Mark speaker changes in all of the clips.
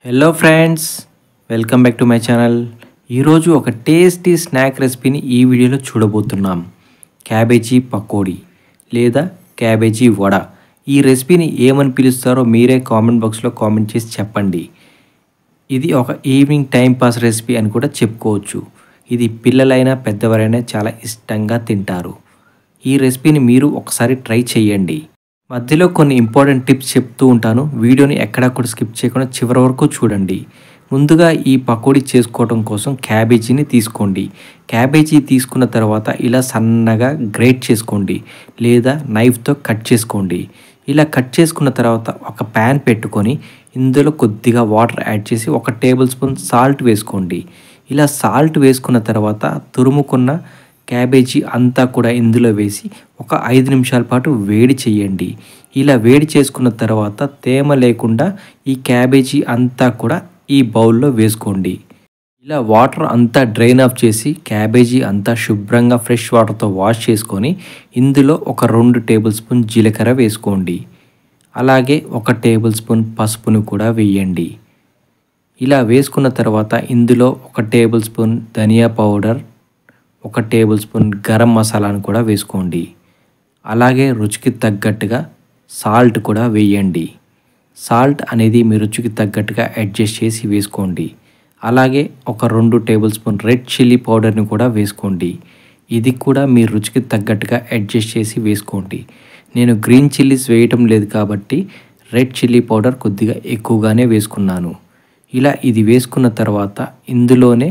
Speaker 1: Hello friends, welcome back to my channel. ఈరోజు ఒక tasty snack రెసిపీని ఈ వీడియోలో చూడబోతున్నాం. క్యాబేజీ పకోడీ లేదా క్యాబేజీ వడ. ఈ రెసిపీని ఏమని పిలుస్తారో మీరే కామెంట్ బాక్స్లో కామెంట్ చేసి చెప్పండి. ఇది ఒక ఈవినింగ్ టైం పాస్ రెసిపీ అని కూడా చెప్పుకోవచ్చు. ఇది పిల్లలైనా పెద్దవారైనా చాలా ఇష్టంగా తింటారు. ఈ రెసిపీని మీరు ఒకసారి ట్రై చేయండి. మధ్యలో కొన్ని ఇంపార్టెంట్ టిప్స్ చెప్తూ ఉంటాను. వీడియోని ఎక్కడా కూడా స్కిప్ చేయకుండా చివరి వరకు చూడండి. ముందుగా ఈ పకోడీ చేసుకోవడం కోసం క్యాబేజీని తీసుకోండి. క్యాబేజీ తీసుకున్న తర్వాత ఇలా సన్నగా గ్రేట్ చేసుకోండి లేదా నైఫ్తో కట్ చేసుకోండి. ఇలా కట్ చేసుకున్న తర్వాత ఒక ప్యాన్ పెట్టుకొని ఇందులో కొద్దిగా వాటర్ యాడ్ చేసి 1 టేబుల్ స్పూన్ సాల్ట్ వేసుకోండి. ఇలా సాల్ట్ వేసుకున్న తర్వాత తురుముకున్న క్యాబేజీ అంతా కూడా ఇందులో వేసి ఒక 5 నిమిషాల పాటు వేడి చేయండి. ఇలా వేడి చేసుకున్న తర్వాత తేమ లేకుండా ఈ క్యాబేజీ అంతా కూడా ఈ బౌల్లో వేసుకోండి. ఇలా వాటర్ అంతా డ్రైన్ ఆఫ్ చేసి క్యాబేజీ అంతా శుభ్రంగా ఫ్రెష్ వాటర్తో వాష్ చేసుకొని ఇందులో ఒక 2 టేబుల్ స్పూన్ జీలకర్ర వేసుకోండి. అలాగే 1 టేబుల్ స్పూన్ పసుపును కూడా వేయండి. ఇలా వేసుకున్న తర్వాత ఇందులో 1 టేబుల్ స్పూన్ ధనియా పౌడర్, 1 టేబుల్ స్పూన్ గరం మసాలాను కూడా వేసుకోండి. అలాగే రుచికి తగ్గట్టుగా సాల్ట్ కూడా వేయండి. సాల్ట్ అనేది మీ రుచికి తగ్గట్టుగా అడ్జస్ట్ చేసి వేసుకోండి. అలాగే ఒక 2 టేబుల్ స్పూన్ రెడ్ చిల్లీ పౌడర్ని కూడా వేసుకోండి. ఇది కూడా మీ రుచికి తగ్గట్టుగా అడ్జస్ట్ చేసి వేసుకోండి. నేను గ్రీన్ చిల్లీస్ వేయటం లేదు కాబట్టి రెడ్ చిల్లీ పౌడర్ కొద్దిగా ఎక్కువగానే వేసుకున్నాను. ఇలా ఇది వేసుకున్న తర్వాత ఇందులోనే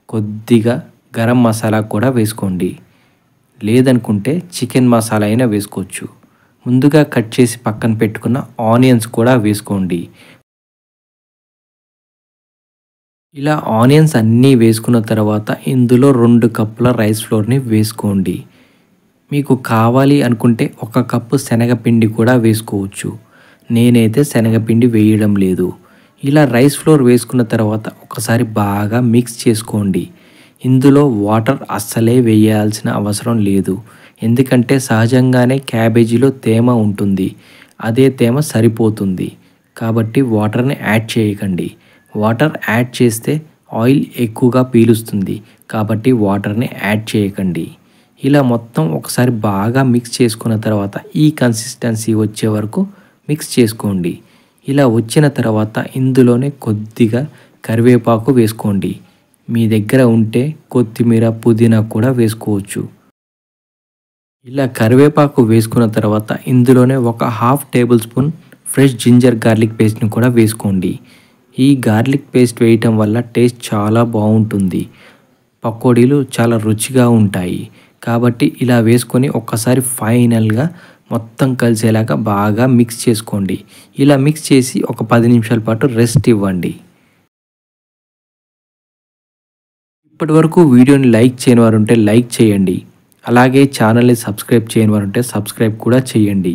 Speaker 1: కొద్దిగా గరం మసాలా కూడా వేసుకోండి. లేదనుకుంటే చికెన్ మసాలా అయినా వేసుకోవచ్చు. ముందుగా కట్ చేసి పక్కన పెట్టుకున్న ఆనియన్స్ కూడా వేసుకోండి. ఇలా ఆనియన్స్ అన్నీ వేసుకున్న తర్వాత ఇందులో 2 కప్పుల రైస్ ఫ్లోర్ని వేసుకోండి. మీకు కావాలి అనుకుంటే 1 కప్పు శనగపిండి కూడా వేసుకోవచ్చు. నేనైతే శనగపిండి వేయడం లేదు. ఇలా రైస్ ఫ్లోర్ వేసుకున్న తర్వాత ఒకసారి బాగా మిక్స్ చేసుకోండి. ఇందులో వాటర్ అస్సలే వేయాల్సిన అవసరం లేదు. ఎందుకంటే సహజంగానే క్యాబేజీలో తేమ ఉంటుంది. అదే తేమ సరిపోతుంది. కాబట్టి వాటర్ని యాడ్ చేయకండి. వాటర్ యాడ్ చేస్తే ఆయిల్ ఎక్కువగా పీలుస్తుంది. కాబట్టి వాటర్ని యాడ్ చేయకండి. ఇలా మొత్తం ఒకసారి బాగా మిక్స్ చేసుకున్న తర్వాత ఈ కన్సిస్టెన్సీ వచ్చే వరకు మిక్స్ చేసుకోండి. ఇలా వచ్చిన తర్వాత ఇందులోనే కొద్దిగా కరివేపాకు వేసుకోండి. మీ దగ్గర ఉంటే కొత్తిమీర, పుదీనా కూడా వేసుకోవచ్చు. ఇలా కరివేపాకు వేసుకున్న తర్వాత ఇందులోనే ఒక 1/2 table spoon fresh ginger garlic పేస్ట్ని కూడా వేసుకోండి. ఈ గార్లిక్ పేస్ట్ వేయటం వల్ల టేస్ట్ చాలా బాగుంటుంది. పకోడీలు చాలా రుచిగా ఉంటాయి. కాబట్టి ఇలా వేసుకొని ఒక్కసారి ఫైనల్గా మొత్తం కలిసేలాగా బాగా మిక్స్ చేసుకోండి. ఇలా మిక్స్ చేసి ఒక 10 నిమిషాల పాటు రెస్ట్ ఇవ్వండి. ఇప్పటివరకు వీడియోని లైక్ చేయని వారు ఉంటే లైక్ చేయండి. అలాగే ఛానల్ని సబ్స్క్రైబ్ చేయని వారు ఉంటే సబ్స్క్రైబ్ కూడా చేయండి.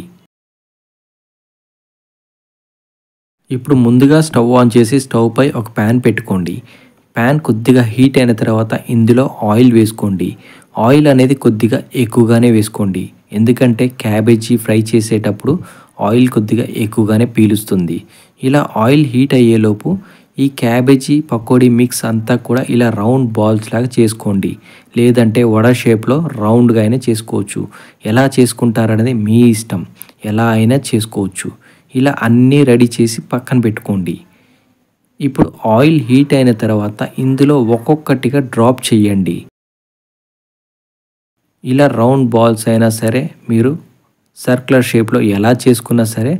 Speaker 1: ఇప్పుడు ముందుగా స్టవ్ ఆన్ చేసి స్టవ్ పై ఒక ప్యాన్ పెట్టుకోండి. ప్యాన్ కొద్దిగా హీట్ అయిన తర్వాత ఇందులో ఆయిల్ వేసుకోండి. ఆయిల్ అనేది కొద్దిగా ఎక్కువగానే వేసుకోండి. ఎందుకంటే క్యాబేజీ ఫ్రై చేసేటప్పుడు ఆయిల్ కొద్దిగా ఎక్కువగానే పీలుస్తుంది. ఇలా ఆయిల్ హీట్ అయ్యేలోపు ఈ క్యాబేజీ పకోడీ మిక్స్ అంతా కూడా ఇలా రౌండ్ బాల్స్ లాగా చేసుకోండి. లేదంటే వడ షేప్లో రౌండ్గా అయినా చేసుకోవచ్చు. ఎలా చేసుకుంటారనేది మీ ఇష్టం. ఎలా అయినా చేసుకోవచ్చు. ఇలా అన్నీ రెడీ చేసి పక్కన పెట్టుకోండి. ఇప్పుడు ఆయిల్ హీట్ అయిన తర్వాత ఇందులో ఒక్కొక్కటిగా డ్రాప్ చేయండి. ఇలా రౌండ్ బాల్స్ అయినా సరే మీరు సర్క్యులర్ షేప్లో ఎలా చేసుకున్నా సరే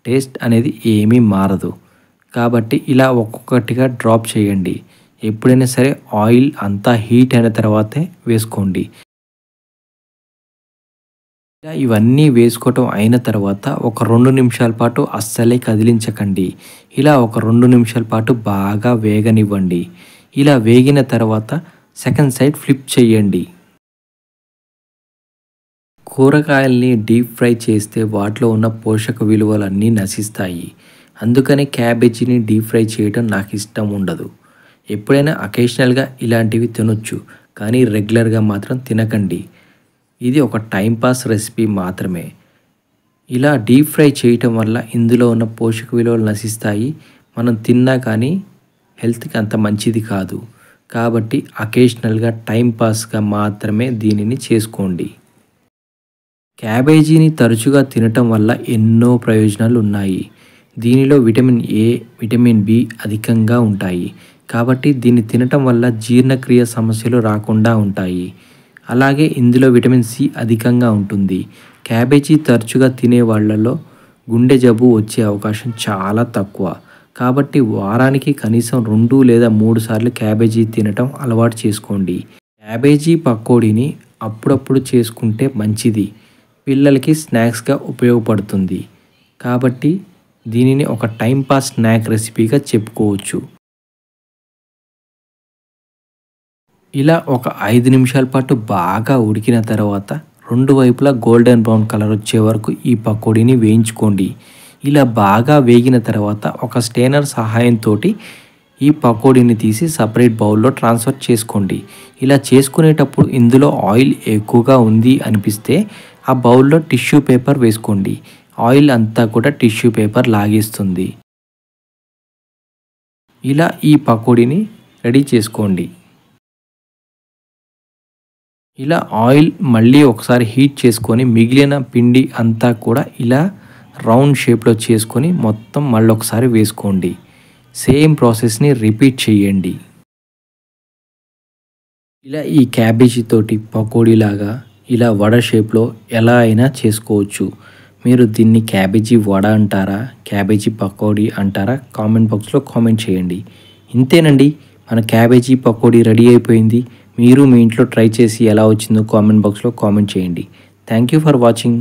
Speaker 1: టేస్ట్ అనేది ఏమీ మారదు. కాబట్టి ఇలా ఒక్కొక్కటిగా డ్రాప్ చేయండి. ఎప్పుడైనా సరే ఆయిల్ అంతా హీట్ అయిన తర్వాతే వేసుకోండి. ఇలా ఇవన్నీ వేసుకోవటం అయిన తర్వాత ఒక 2 నిమిషాల పాటు అస్సలే కదిలించకండి. ఇలా ఒక 2 నిమిషాల పాటు బాగా వేగనివ్వండి. ఇలా వేగిన తర్వాత సెకండ్ సైడ్ ఫ్లిప్ చేయండి. కూరగాయల్ని డీప్ ఫ్రై చేస్తే వాటిలో ఉన్న పోషక విలువలన్నీ నశిస్తాయి. అందుకని క్యాబేజీని డీప్ ఫ్రై చేయడం నాకు ఇష్టం ఉండదు. ఎప్పుడైనా అకేషనల్గా ఇలాంటివి తినొచ్చు, కానీ రెగ్యులర్గా మాత్రం తినకండి. ఇది ఒక టైంపాస్ రెసిపీ మాత్రమే. ఇలా డీప్ ఫ్రై చేయటం వల్ల ఇందులో ఉన్న పోషక విలువలు నశిస్తాయి. మనం తిన్నా కానీ హెల్త్కి అంత మంచిది కాదు. కాబట్టి అకేషనల్గా టైంపాస్గా మాత్రమే దీనిని చేసుకోండి. క్యాబేజీని తరచుగా తినటం వల్ల ఎన్నో ప్రయోజనాలు ఉన్నాయి. దీనిలో విటమిన్ ఏ, విటమిన్ బి అధికంగా ఉంటాయి. కాబట్టి దీన్ని తినటం వల్ల జీర్ణక్రియ సమస్యలు రాకుండా ఉంటాయి. అలాగే ఇందులో విటమిన్ సి అధికంగా ఉంటుంది. క్యాబేజీ తరచుగా తినే వాళ్ళలో గుండె జబ్బు వచ్చే అవకాశం చాలా తక్కువ. కాబట్టి వారానికి కనీసం 2 లేదా 3 సార్లు క్యాబేజీ తినటం అలవాటు చేసుకోండి. క్యాబేజీ పకోడీని అప్పుడప్పుడు చేసుకుంటే మంచిది. పిల్లలకి స్నాక్స్గా ఉపయోగపడుతుంది. కాబట్టి దీనిని ఒక టైంపాస్ స్నాక్ రెసిపీగా చెప్పుకోవచ్చు. ఇలా ఒక 5 నిమిషాల పాటు బాగా ఉడికిన తర్వాత 2 వైపులా గోల్డెన్ బ్రౌన్ కలర్ వచ్చే వరకు ఈ పకోడీని వేయించుకోండి. ఇలా బాగా వేగిన తర్వాత ఒక స్టెయినర్ సహాయంతో ఈ పకోడీని తీసి సపరేట్ బౌల్లో ట్రాన్స్ఫర్ చేసుకోండి. ఇలా చేసుకునేటప్పుడు ఇందులో ఆయిల్ ఎక్కువగా ఉంది అనిపిస్తే ఆ బౌల్లో టిష్యూ పేపర్ వేసుకోండి. ఆయిల్ అంతా కూడా టిష్యూ పేపర్ లాగేస్తుంది. ఇలా ఈ పకోడీని రెడీ చేసుకోండి. ఇలా ఆయిల్ మళ్ళీ ఒకసారి హీట్ చేసుకొని మిగిలిన పిండి అంతా కూడా ఇలా రౌండ్ షేప్లో చేసుకొని మొత్తం మళ్ళీ ఒకసారి వేసుకోండి. సేమ్ ప్రాసెస్ని రిపీట్ చేయండి. ఇలా ఈ క్యాబేజీ తోటి పకోడీలాగా ఇలా వడ షేప్లో ఎలా అయినా చేసుకోవచ్చు. మీరు దీన్ని క్యాబేజీ వడ అంటారా, క్యాబేజీ పకోడీ అంటారా? కామెంట్ బాక్స్లో కామెంట్ చేయండి. ఇంతేనండి, మన క్యాబేజీ పకోడీ రెడీ అయిపోయింది. మీరు మీ ఇంట్లో ట్రై చేసి ఎలా వచ్చిందో కామెంట్ బాక్స్లో కామెంట్ చేయండి. Thank you for watching.